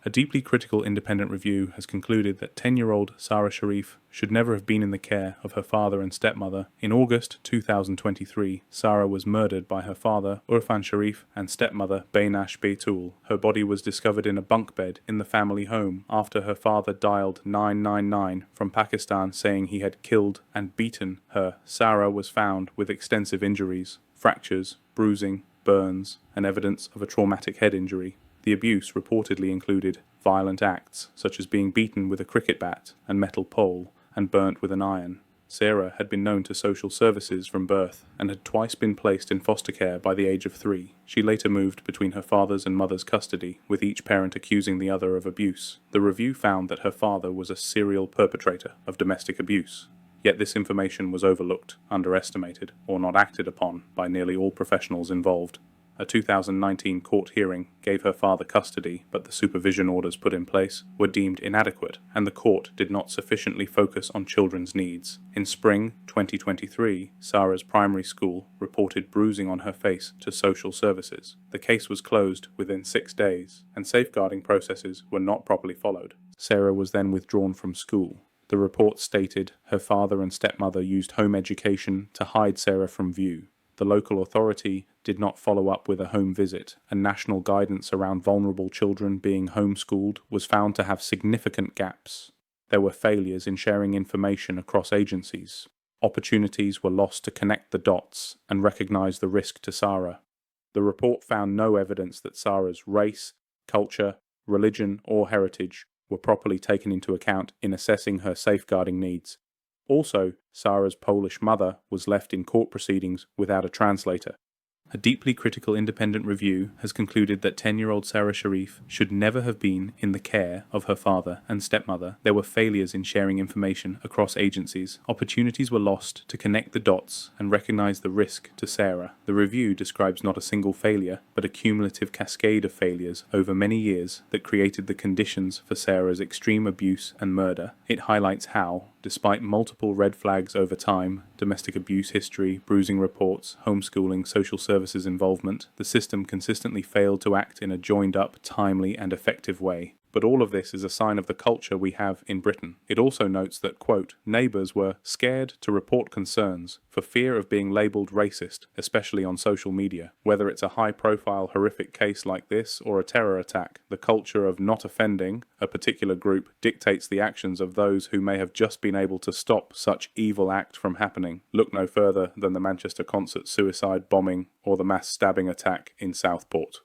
A deeply critical independent review has concluded that 10-year-old Sara Sharif should never have been in the care of her father and stepmother. In August 2023, Sara was murdered by her father, Urfan Sharif, and stepmother, Baynash Beitul. Her body was discovered in a bunk bed in the family home after her father dialed 999 from Pakistan saying he had killed and beaten her. Sara was found with extensive injuries, fractures, bruising, burns, and evidence of a traumatic head injury. The abuse reportedly included violent acts, such as being beaten with a cricket bat and metal pole and burnt with an iron. Sara had been known to social services from birth and had twice been placed in foster care by the age of 3. She later moved between her father's and mother's custody, with each parent accusing the other of abuse. The review found that her father was a serial perpetrator of domestic abuse. Yet this information was overlooked, underestimated, or not acted upon by nearly all professionals involved. A 2019 court hearing gave her father custody, but the supervision orders put in place were deemed inadequate, and the court did not sufficiently focus on children's needs. In spring 2023, Sara's primary school reported bruising on her face to social services. The case was closed within 6 days, and safeguarding processes were not properly followed. Sara was then withdrawn from school. The report stated her father and stepmother used home education to hide Sara from view. The local authority did not follow up with a home visit, and national guidance around vulnerable children being homeschooled was found to have significant gaps. There were failures in sharing information across agencies. Opportunities were lost to connect the dots and recognize the risk to Sara. The report found no evidence that Sara's race, culture, religion, or heritage were properly taken into account in assessing her safeguarding needs. Also, Sara's Polish mother was left in court proceedings without a translator. A deeply critical independent review has concluded that 10-year-old Sara Sharif should never have been in the care of her father and stepmother. There were failures in sharing information across agencies. Opportunities were lost to connect the dots and recognize the risk to Sara. The review describes not a single failure, but a cumulative cascade of failures over many years that created the conditions for Sara's extreme abuse and murder. It highlights how, despite multiple red flags over time, domestic abuse history, bruising reports, homeschooling, social services involvement, the system consistently failed to act in a joined-up, timely and effective way. But all of this is a sign of the culture we have in Britain. It also notes that, quote, neighbours were scared to report concerns for fear of being labelled racist, especially on social media. Whether it's a high-profile horrific case like this or a terror attack, the culture of not offending a particular group dictates the actions of those who may have just been able to stop such evil act from happening. Look no further than the Manchester concert suicide bombing or the mass stabbing attack in Southport.